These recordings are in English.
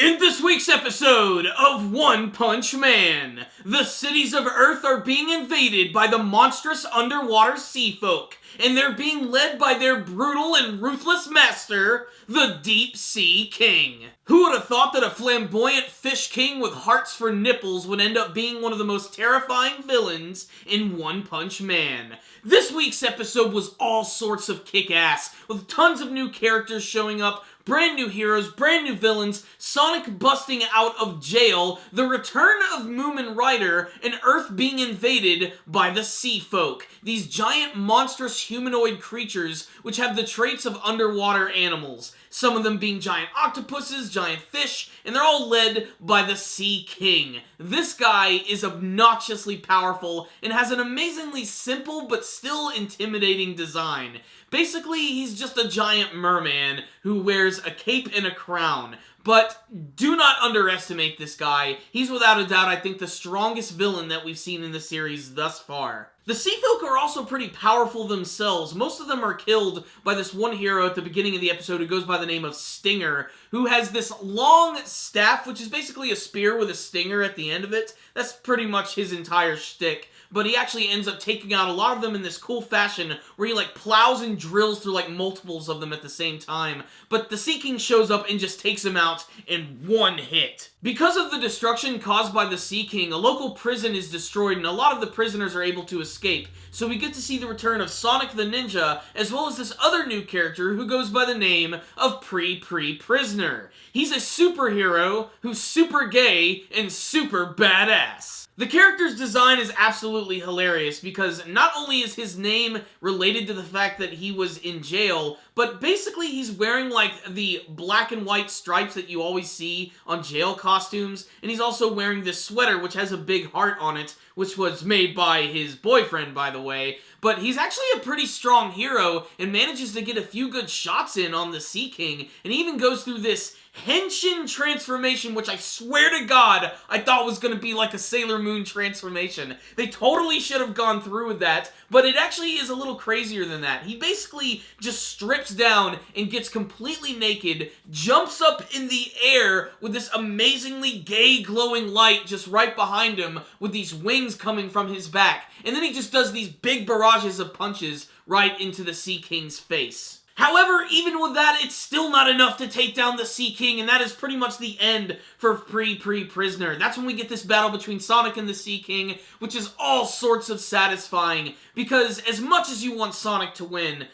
In this week's episode of One Punch Man, the cities of Earth are being invaded by the monstrous underwater sea folk, and they're being led by their brutal and ruthless master, the Deep Sea King. Who would have thought that a flamboyant fish king with hearts for nipples would end up being one of the most terrifying villains in One Punch Man? This week's episode was all sorts of kick-ass, with tons of new characters showing up, brand new heroes, brand new villains, Sonic busting out of jail, the return of Moomin Rider, and Earth being invaded by the Sea Folk. These giant monstrous humanoid creatures which have the traits of underwater animals. Some of them being giant octopuses, giant fish, and they're all led by the Sea King. This guy is obnoxiously powerful and has an amazingly simple but still intimidating design. Basically, he's just a giant merman who wears a cape and a crown. But do not underestimate this guy. He's without a doubt, I think, the strongest villain that we've seen in the series thus far. The Sea Folk are also pretty powerful themselves. Most of them are killed by this one hero at the beginning of the episode who goes by the name of Stinger, who has this long staff, which is basically a spear with a stinger at the end of it. That's pretty much his entire shtick. But he actually ends up taking out a lot of them in this cool fashion where he plows and drills through multiples of them at the same time. But the Sea King shows up and just takes him out in one hit. Because of the destruction caused by the Sea King, a local prison is destroyed and a lot of the prisoners are able to escape. So we get to see the return of Sonic the Ninja, as well as this other new character who goes by the name of Puri-Puri Prisoner. He's a superhero who's super gay and super badass. The character's design is absolutely hilarious because not only is his name related to the fact that he was in jail, but basically he's wearing the black and white stripes that you always see on jail costumes, and he's also wearing this sweater which has a big heart on it, which was made by his boyfriend, by the way. But he's actually a pretty strong hero and manages to get a few good shots in on the Sea King, and he even goes through this Henshin transformation, which I swear to God, I thought was going to be like a Sailor Moon transformation. They totally should have gone through with that, but it actually is a little crazier than that. He basically just strips down and gets completely naked, jumps up in the air with this amazingly gay glowing light just right behind him with these wings coming from his back, and then he just does these big barrages of punches right into the Sea King's face. However, even with that, it's still not enough to take down the Sea King, and that is pretty much the end for Puri-Puri Prisoner. That's when we get this battle between Sonic and the Sea King, which is all sorts of satisfying, because as much as you want Sonic to win,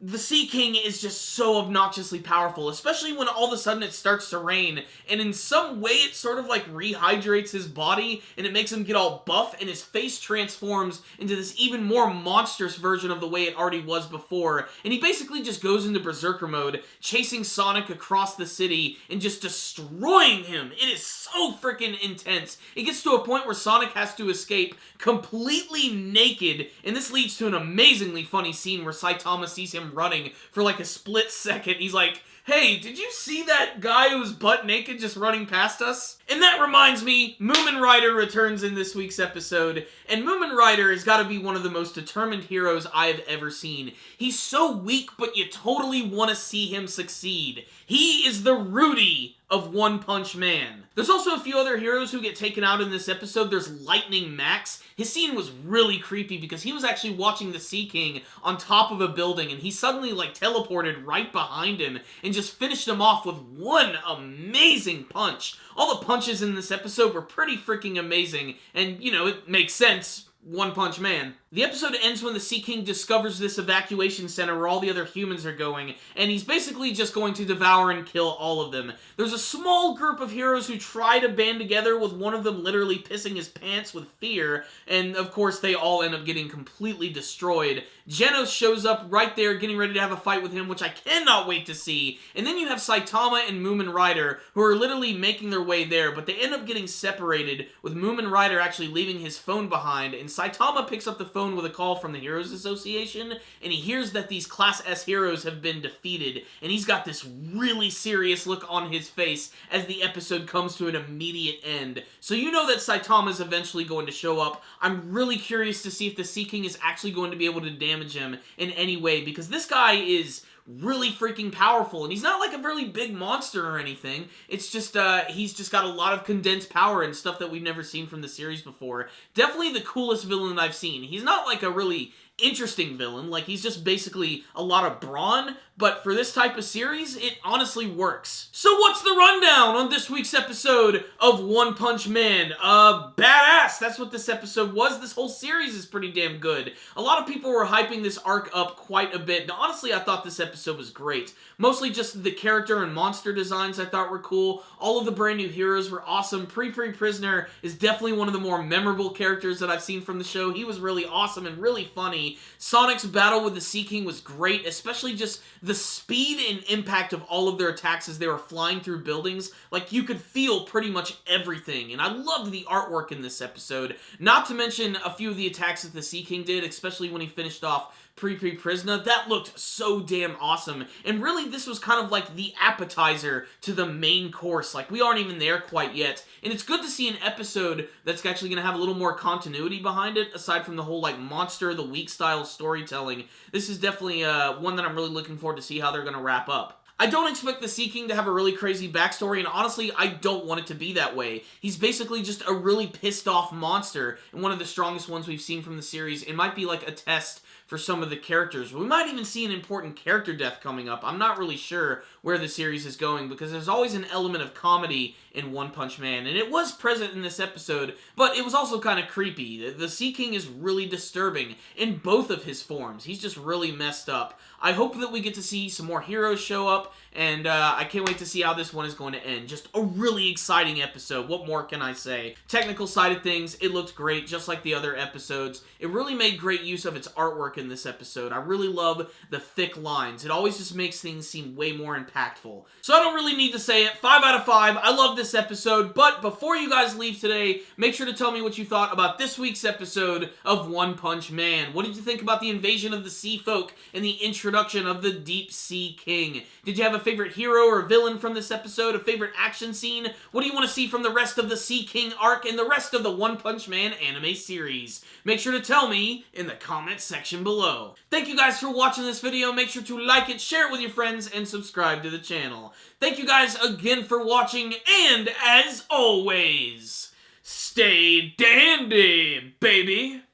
the Sea King is just so obnoxiously powerful, especially when all of a sudden it starts to rain, and in some way it sort of rehydrates his body, and it makes him get all buff, and his face transforms into this even more monstrous version of the way it already was before, and he basically just goes into Berserker mode, chasing Sonic across the city, and just destroying him. It is so freaking intense. It gets to a point where Sonic has to escape completely naked, and this leads to an amazingly funny scene where Saitama sees him running for a split second. He's like, "Hey, did you see that guy who was butt naked just running past us?" And that reminds me, Moomin Rider returns in this week's episode, and Moomin Rider has got to be one of the most determined heroes I have ever seen. He's so weak, but you totally want to see him succeed. He is the Rudy of One Punch Man. There's also a few other heroes who get taken out in this episode. There's Lightning Max. His scene was really creepy because he was actually watching the Sea King on top of a building, and he suddenly teleported right behind him and just finished him off with one amazing punch. All the punches in this episode were pretty freaking amazing, and it makes sense. One Punch Man. The episode ends when the Sea King discovers this evacuation center where all the other humans are going, and he's basically just going to devour and kill all of them. There's a small group of heroes who try to band together, with one of them literally pissing his pants with fear, and of course they all end up getting completely destroyed. Genos shows up right there getting ready to have a fight with him, which I cannot wait to see, and then you have Saitama and Moomin Rider, who are literally making their way there, but they end up getting separated, with Moomin Rider actually leaving his phone behind, and Saitama picks up the phone with a call from the Heroes Association, and he hears that these Class S heroes have been defeated, and he's got this really serious look on his face as the episode comes to an immediate end. So you know that Saitama's eventually going to show up. I'm really curious to see if the Sea King is actually going to be able to damage him in any way, because this guy is really freaking powerful. And he's not like a really big monster or anything. It's just, he's just got a lot of condensed power and stuff that we've never seen from the series before. Definitely the coolest villain that I've seen. He's not like a really interesting villain, like he's just basically a lot of brawn, but for this type of series, it honestly works. So what's the rundown on this week's episode of One Punch Man? Badass, that's what this episode was. This whole series is pretty damn good. A lot of people were hyping this arc up quite a bit, and honestly, I thought this episode was great. Mostly just the character and monster designs I thought were cool. All of the brand new heroes were awesome. Puri-Puri Prisoner is definitely one of the more memorable characters that I've seen from the show. He was really awesome and really funny. Sonic's battle with the Sea King was great, especially just the speed and impact of all of their attacks as they were flying through buildings. Like, you could feel pretty much everything, and I loved the artwork in this episode. Not to mention a few of the attacks that the Sea King did, especially when he finished off Puri-Puri Prisoner. That looked so damn awesome. And really, this was kind of like the appetizer to the main course. Like, we aren't even there quite yet. And it's good to see an episode that's actually going to have a little more continuity behind it, aside from the whole, like, Monster of the Week style storytelling. This is definitely one that I'm really looking forward to see how they're going to wrap up. I don't expect the Sea King to have a really crazy backstory, and honestly, I don't want it to be that way. He's basically just a really pissed off monster, and one of the strongest ones we've seen from the series. It might be like a test for some of the characters. We might even see an important character death coming up. I'm not really sure where the series is going, because there's always an element of comedy in One Punch Man, and it was present in this episode, but it was also kind of creepy. The Sea King is really disturbing in both of his forms. He's just really messed up. I hope that we get to see some more heroes show up, and I can't wait to see how this one is going to end. Just a really exciting episode. What more can I say? Technical side of things, it looked great, just like the other episodes. It really made great use of its artwork in this episode. I really love the thick lines. It always just makes things seem way more impactful. So I don't really need to say it. 5 out of 5. I love this episode, but before you guys leave today, make sure to tell me what you thought about this week's episode of One Punch Man. What did you think about the invasion of the Sea Folk and the introduction of the Deep Sea King? Did you have a favorite hero or villain from this episode? A favorite action scene? What do you want to see from the rest of the Sea King arc and the rest of the One Punch Man anime series? Make sure to tell me in the comment section below. Thank you guys for watching this video. Make sure to like it, share it with your friends, and subscribe to the channel. Thank you guys again for watching, and as always, stay dandy, baby!